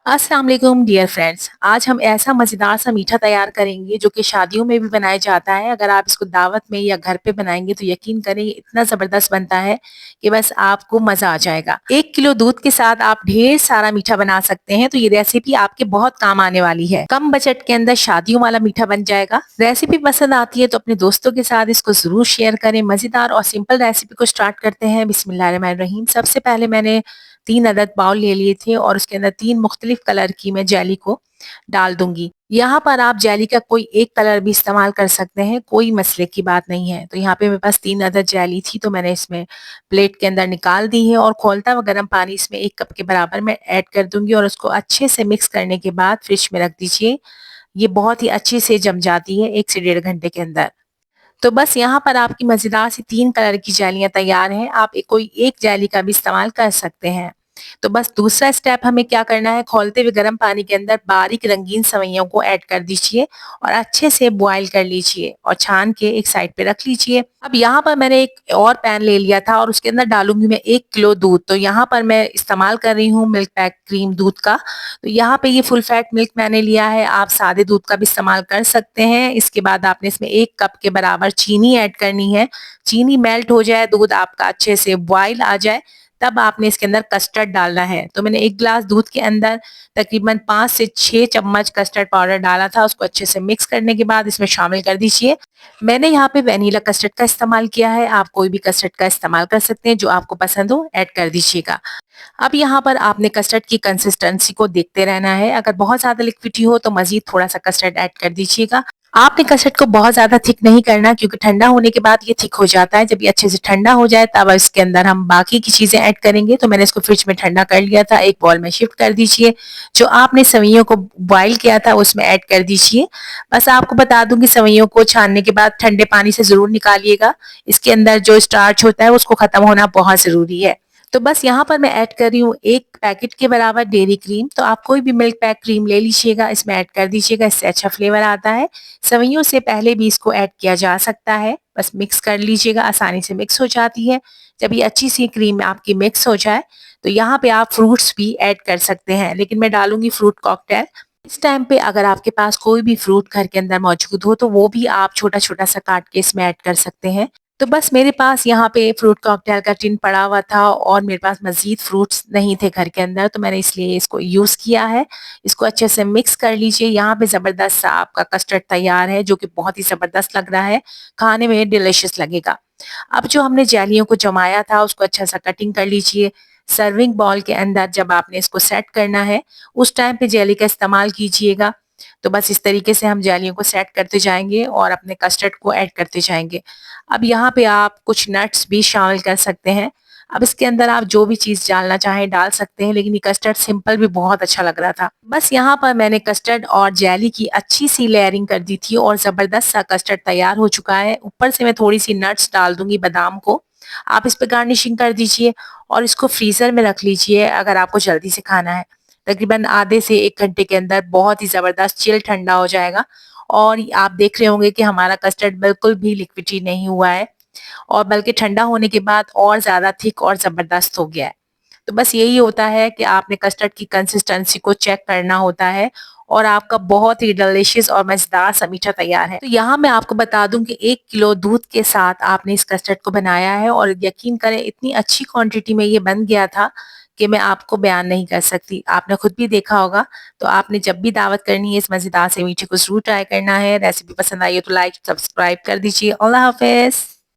अस्सलाम वालेकुम dear friends. आज हम ऐसा मज़ेदार सा मीठा तैयार करेंगे जो कि शादियों में भी बनाया जाता है। अगर आप इसको दावत में या घर पे बनाएंगे तो यकीन करें ये इतना ज़बरदस्त बनता है कि बस आपको मज़ा आ जाएगा। 1 किलो दूध के साथ आप ढेर सारा मीठा बना सकते हैं, तो ये रेसिपी आपके बहुत काम आने वाली है। कम बजट के अंदर शादियों वाला मीठा बन जाएगा। रेसिपी पसंद आती है तो अपने दोस्तों के साथ इसको ज़रूर शेयर करें। मज़ेदार और सिंपल रेसिपी को स्टार्ट करते हैं। बिस्मिल्लाहिर्रहमानिर्रहीम। सबसे पहले मैंने 3 अदद बाउल ले लिए थे और उसके अंदर 3 मुख्तलिफ कलर की मैं जेली को डाल दूँगी। यहाँ पर आप जेली का कोई एक कलर भी इस्तेमाल कर सकते हैं, कोई मसले की बात नहीं है। तो यहाँ पे मेरे पास 3 अदद जेली थी, तो मैंने इसमें प्लेट के अंदर निकाल दी है और खौलता हुआ गर्म पानी इसमें 1 कप के बराबर मैं ऐड कर दूँगी और उसको अच्छे से मिक्स करने के बाद फ्रिज में रख दीजिए। ये बहुत ही अच्छे से जम जाती है 1 से डेढ़ घंटे के अंदर। तो बस यहाँ पर आपकी मज़ेदार सी 3 कलर की जेलियाँ तैयार हैं। आप कोई एक जेली का भी इस्तेमाल कर सकते हैं। तो बस दूसरा स्टेप हमें क्या करना है, खौलते हुए गर्म पानी के अंदर बारीक रंगीन सेवइयों को ऐड कर दीजिए और अच्छे से बॉयल कर लीजिए और छान के एक साइड पे रख लीजिए। अब यहाँ पर मैंने एक और पैन ले लिया था और उसके अंदर डालूँगी मैं 1 किलो दूध। तो यहाँ पर मैं इस्तेमाल कर रही हूँ मिल्क पैक क्रीम दूध का। तो यहाँ पे ये फुल फैट मिल्क मैंने लिया है, आप सादे दूध का भी इस्तेमाल कर सकते हैं। इसके बाद आपने इसमें 1 कप के बराबर चीनी ऐड करनी है। चीनी मेल्ट हो जाए, दूध आपका अच्छे से बॉयल आ जाए, तब आपने इसके अंदर कस्टर्ड डालना है। तो मैंने 1 ग्लास दूध के अंदर तकरीबन 5 से 6 चम्मच कस्टर्ड पाउडर डाला था। उसको अच्छे से मिक्स करने के बाद इसमें शामिल कर दीजिए। मैंने यहाँ पे वैनिला कस्टर्ड का इस्तेमाल किया है, आप कोई भी कस्टर्ड का इस्तेमाल कर सकते हैं, जो आपको पसंद हो ऐड कर दीजिएगा। अब यहाँ पर आपने कस्टर्ड की कंसिस्टेंसी को देखते रहना है। अगर बहुत ज़्यादा लिक्विडी हो तो मज़ीद थोड़ा-सा कस्टर्ड ऐड कर दीजिएगा। आपने कस्टर्ड को बहुत ज़्यादा थिक नहीं करना, क्योंकि ठंडा होने के बाद ये थिक हो जाता है। जब ये अच्छे से ठंडा हो जाए तब इसके अंदर हम बाकी की चीज़ें ऐड करेंगे। तो मैंने इसको फ्रिज में ठंडा कर लिया था, एक बाउल में शिफ्ट कर दीजिए। जो आपने सेवइयों को बॉयल किया था उसमें ऐड कर दीजिए। बस आपको बता दूँ कि सेवइयों को छानने के बाद ठंडे पानी से ज़रूर निकालिएगा। इसके अंदर जो स्टार्च होता है उसको ख़त्म होना बहुत ज़रूरी है। तो बस यहाँ पर मैं ऐड कर रही हूँ 1 पैकेट के बराबर डेयरी क्रीम। तो आप कोई भी मिल्क पैक क्रीम ले लीजिएगा, इसमें ऐड कर दीजिएगा, इससे अच्छा फ्लेवर आता है। सेवइयों से पहले भी इसको ऐड किया जा सकता है। बस मिक्स कर लीजिएगा, आसानी से मिक्स हो जाती है। जब ये अच्छी सी क्रीम आपकी मिक्स हो जाए तो यहाँ पे आप फ्रूट्स भी ऐड कर सकते हैं, लेकिन मैं डालूँगी फ्रूट कॉकटेल। इस टाइम पे अगर आपके पास कोई भी फ्रूट घर के अंदर मौजूद हो तो वो भी आप छोटा-छोटा सा काट के इसमें ऐड कर सकते हैं। तो बस मेरे पास यहाँ पे फ्रूट कॉकटेल का टिन पड़ा हुआ था और मेरे पास मज़ीद फ्रूट्स नहीं थे घर के अंदर, तो मैंने इसलिए इसको यूज़ किया है। इसको अच्छे से मिक्स कर लीजिए। यहाँ पे ज़बरदस्त सा आपका कस्टर्ड तैयार है, जो कि बहुत ही ज़बरदस्त लग रहा है, खाने में डिलिशियस लगेगा। अब जो हमने जेलियों को जमाया था उसको अच्छा सा कटिंग कर लीजिए। सर्विंग बाउल के अंदर जब आपने इसको सेट करना है, उस टाइम पे जेली का इस्तेमाल कीजिएगा। तो बस इस तरीके से हम जेलियों को सेट करते जाएँगे और अपने कस्टर्ड को ऐड करते जाएँगे। अब यहाँ पे आप कुछ नट्स भी शामिल कर सकते हैं। अब इसके अंदर आप जो भी चीज़ डालना चाहें डाल सकते हैं, लेकिन ये कस्टर्ड सिंपल भी बहुत अच्छा लग रहा था। बस यहाँ पर मैंने कस्टर्ड और जेली की अच्छी-सी लेयरिंग कर दी थी और ज़बरदस्त सा कस्टर्ड तैयार हो चुका है। ऊपर से मैं थोड़ी-सी नट्स डाल दूँगी बादाम को। आप इस पे गार्निशिंग कर दीजिए और इसको फ्रीज़र में रख लीजिए अगर आपको जल्दी से खाना है। तकरीबन आधे से 1 घंटे के अंदर बहुत ही ज़बरदस्त चिल ठंडा हो जाएगा और आप देख रहे होंगे कि हमारा कस्टर्ड बिल्कुल भी लिक्विडी नहीं हुआ है और बल्कि ठंडा होने के बाद और ज़्यादा थिक और ज़बरदस्त हो गया है। तो बस यही होता है कि आपने कस्टर्ड की कंसिस्टेंसी को चेक करना होता है और आपका बहुत ही डिलिशियस और मज़ेदार सा मीठा तैयार है। तो यहाँ मैं आपको बता दूँ कि 1 किलो दूध के साथ आपने इस कस्टर्ड को बनाया है और यकीन करें इतनी अच्छी क्वांटिटी में ये बन गया था कि मैं आपको बयान नहीं कर सकती। आपने खुद भी देखा होगा, तो आपने जब भी दावत करनी है इस मज़ेदार से मीठे को ज़रूर ट्राई करना है। रेसिपी पसंद आई हो तो लाइक, सब्सक्राइब कर दीजिए। अल्लाह हाफ़िज़।